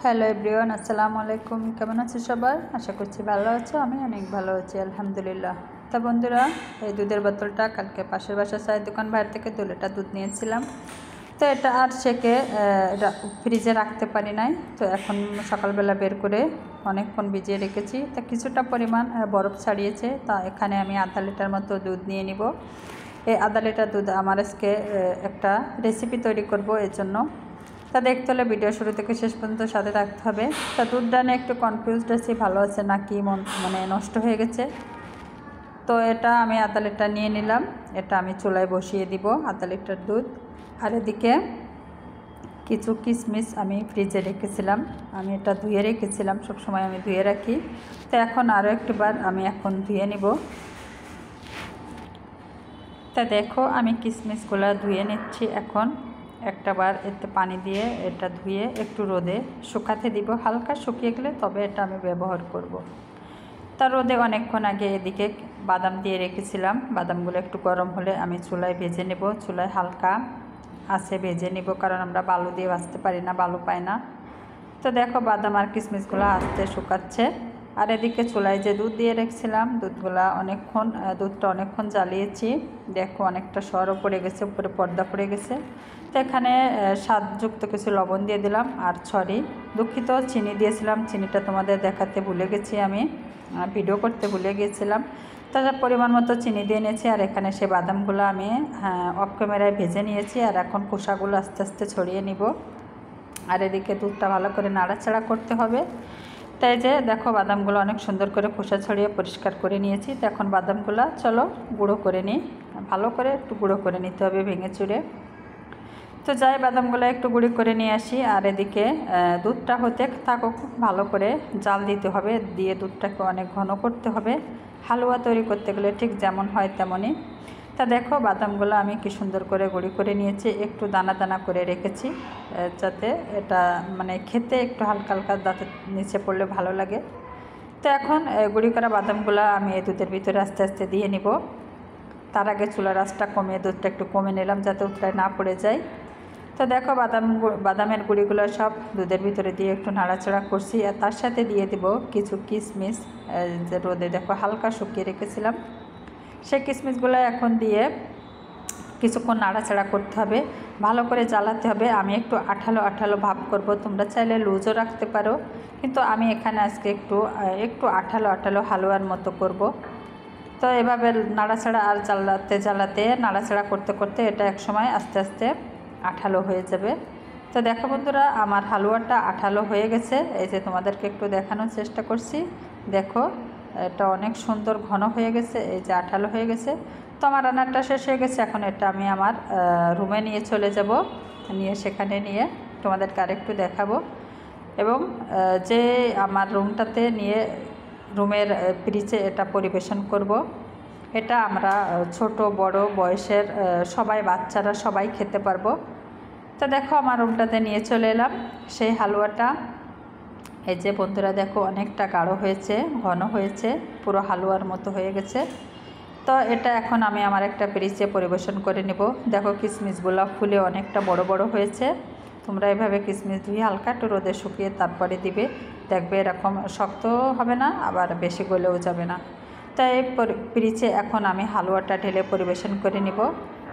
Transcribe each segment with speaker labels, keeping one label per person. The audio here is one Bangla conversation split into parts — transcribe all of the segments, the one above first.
Speaker 1: হ্যালো এভরিওয়ান, আসসালামু আলাইকুম। কেমন আছো সবাই? আশা করছি ভালো আছো। আমি অনেক ভালো আছি, আলহামদুলিল্লাহ। তা বন্ধুরা, এই দুধের বোতলটা কালকে পাশের বাসার চায়ের দোকান বাইরে থেকে 2 লিটার দুধ নিয়েছিলাম। তো এটা আর সেকে ফ্রিজে রাখতে পারি নাই। তো এখন সকালবেলা বের করে অনেকক্ষণ ভিজিয়ে রেখেছি। তা কিছুটা পরিমাণ বরফ ছাড়িয়েছে। তা এখানে আমি আধা লিটার মতো দুধ নিয়ে নিব। এই আধা লিটার দুধ আমার আজকে একটা রেসিপি তৈরি করব, এর জন্য। তা দেখতে হলে ভিডিও শুরু থেকে শেষ পর্যন্ত সাথে রাখতে হবে। তা দুধটা নিয়ে একটু কনফিউজড আছি, ভালো আছে নাকি মানে নষ্ট হয়ে গেছে। তো এটা আমি আধা লিটার নিয়ে নিলাম। এটা আমি চুলায় বসিয়ে দিব, আধা লিটার দুধ। আর এদিকে কিছু কিশমিশ আমি ফ্রিজে রেখেছিলাম, আমি এটা ধুয়ে রেখেছিলাম, সবসময় আমি ধুয়ে রাখি। তো এখন আরও একটিবার আমি এখন ধুয়ে নিব। তা দেখো, আমি কিশমিশগুলো ধুয়ে নিচ্ছি। এখন একটাবার এতে পানি দিয়ে এটা ধুয়ে একটু রোদে শুকাতে দিব। হালকা শুকিয়ে গেলে তবে এটা আমি ব্যবহার করব। তার রোদে অনেকক্ষণ আগে এদিকে বাদাম দিয়ে রেখেছিলাম। বাদামগুলো একটু গরম হলে আমি চুলায় ভেজে নেব। চুলায় হালকা আছে ভেজে নেব, কারণ আমরা বালু দিয়ে ভাজতে পারি না, বালু পাই না। তো দেখো, বাদাম আর কিশমিশগুলো আস্তে শুকাচ্ছে। আর এদিকে চুলায় যে দুধ দিয়ে রেখেছিলাম, দুধটা অনেকক্ষণ জ্বালিয়েছি। দেখো, অনেকটা সরও পড়ে গেছে, উপরে পর্দা পড়ে গেছে। তো এখানে স্বাদযুক্ত কিছু লবণ দিয়ে দিলাম। আর দুঃখিত, চিনি দিয়েছিলাম। চিনিটা তোমাদের দেখাতে ভুলে গেছি, আমি ভিডিও করতে ভুলে গিয়েছিলাম। তাছাড়া পরিমাণ মতো চিনি দিয়ে নিয়েছি। আর এখানে সে বাদামগুলো আমি অফ ক্যামেরায় ভেজে নিয়েছি। আর এখন খোসাগুলো আস্তে আস্তে ছড়িয়ে নিব। আর এদিকে দুধটা ভালো করে নাড়াচাড়া করতে হবে। তাই যে দেখো, বাদামগুলো অনেক সুন্দর করে খোসা ছড়িয়ে পরিষ্কার করে নিয়েছি। তো এখন বাদামগুলো চলো গুঁড়ো করে নিই। ভালো করে একটু গুঁড়ো করে নিতে হবে, ভেঙে চুড়ে। তো যাই, বাদামগুলো একটু গুঁড়ি করে নিয়ে আসি। আর এদিকে দুধটা হতে থাকুক, ভালো করে জাল দিতে হবে, দিয়ে দুধটাকে অনেক ঘন করতে হবে। হালুয়া তৈরি করতে গেলে ঠিক যেমন হয় তেমনই। তা দেখো, বাদামগুলো আমি কি সুন্দর করে গুঁড়ি করে নিয়েছি। একটু দানা দানা করে রেখেছি, যাতে এটা মানে খেতে একটু হালকা হালকা দাঁতের নিচে পড়লে ভালো লাগে। তো এখন গুঁড়ি করা বাদামগুলো আমি এই দুধের ভিতরে আস্তে আস্তে দিয়ে নিব। তার আগে চুলার আঁচটা কমিয়ে দুধটা একটু কমে নিলাম, যাতে উতলায় না পড়ে যায়। তো দেখো, বাদামের গুঁড়িগুলো সব দুধের ভিতরে দিয়ে একটু নাড়াচাড়া করছি। আর তার সাথে দিয়ে দিব কিছু কিশমিশ, যে রোদে দেখো হালকা শুকিয়ে রেখেছিলাম। সেই কিশমিশগুলো এখন দিয়ে কিছুক্ষণ নাড়াচাড়া করতে হবে, ভালো করে জ্বালাতে হবে। আমি একটু আঠালো আঠালো ভাব করব, তোমরা চাইলে লুজও রাখতে পারো, কিন্তু আমি এখানে আজকে একটু আঠালো আঠালো হালুয়ার মতো করব। তো এভাবে নাড়াচাড়া আর জ্বালাতে নাড়াচাড়া করতে করতে এটা একসময় আস্তে আস্তে আঠালো হয়ে যাবে। তো দেখো বন্ধুরা, আমার হালুয়াটা আঠালো হয়ে গেছে। এই যে তোমাদেরকে একটু দেখানোর চেষ্টা করছি। দেখো, এটা অনেক সুন্দর ঘন হয়ে গেছে, এই যে আঠালো হয়ে গেছে। তো আমার রান্নাটা শেষ হয়ে গেছে। এখন এটা আমি আমার রুমে নিয়ে চলে যাব, সেখানে নিয়ে তোমাদেরকে আরেকটু দেখাবো। এবং যে আমার রুমটাতে নিয়ে রুমের ফ্রিজে এটা পরিবেশন করব। এটা আমরা ছোট বড় বয়সের সবাই, বাচ্চারা সবাই খেতে পারবো। তো দেখো, আমার রুমটাতে নিয়ে চলে এলাম সেই হালুয়াটা। এই যে বন্ধুরা দেখো, অনেকটা গাঢ় হয়েছে, ঘন হয়েছে, পুরো হালুয়ার মতো হয়ে গেছে। তো এটা এখন আমি আমার একটা ফ্রিজে পরিবেশন করে নেব। দেখো, কিশমিশগুলো ফুলে অনেকটা বড় বড় হয়েছে। তোমরা এভাবে কিশমিশ ধুয়ে হালকা একটু রোদে শুকিয়ে তারপরে দিবে, দেখবে এরকম শক্ত হবে না, আবার বেশি গলেও যাবে না। তাই ফ্রিজে এখন আমি হালুয়াটা ঢেলে পরিবেশন করে নিব।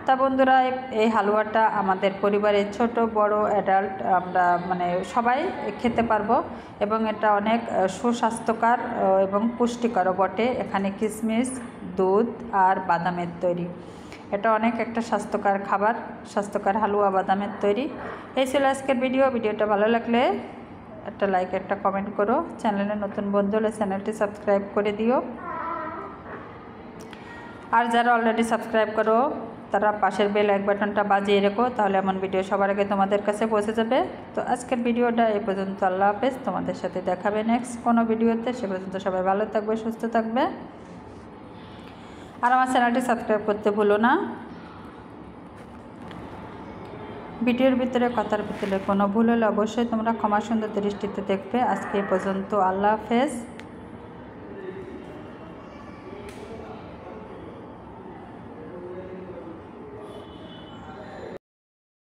Speaker 1: তা বন্ধুরা, এই হালুয়াটা আমাদের পরিবারের ছোট বড় অ্যাডাল্ট আমরা মানে সবাই খেতে পারবো। এবং এটা অনেক সুস্বাস্থ্যকর এবং পুষ্টিকরও বটে। এখানে কিশমিশ, দুধ আর বাদামের তৈরি। এটা অনেক একটা স্বাস্থ্যকর খাবার, স্বাস্থ্যকর হালুয়া বাদামের তৈরি। এই ছিল আজকের ভিডিওটা ভালো লাগলে একটা লাইক, একটা কমেন্ট করো। চ্যানেলে নতুন বন্ধু হলে চ্যানেলটি সাবস্ক্রাইব করে দিও। আর যারা অলরেডি সাবস্ক্রাইব করো, তারা পাশের বেল আইকন বাটনটা বাজিয়ে রেখো, তাহলে এমন ভিডিও সবার আগে তোমাদের কাছে পৌঁছে যাবে। তো আজকের ভিডিওটা এই পর্যন্ত। আল্লাহ হাফেজ। তোমাদের সাথে দেখাবে নেক্সট কোনো ভিডিওতে। সে পর্যন্ত সবাই ভালো থাকবে, সুস্থ থাকবে। আর আমার চ্যানেলটি সাবস্ক্রাইব করতে ভুলো না। ভিডিওর ভিতরে কথার ভিতরে কোনো ভুল হলে অবশ্যই তোমরা ক্ষমা সুন্দর দৃষ্টিতে দেখবে। আজকে এই পর্যন্ত। আল্লাহ হাফেজ।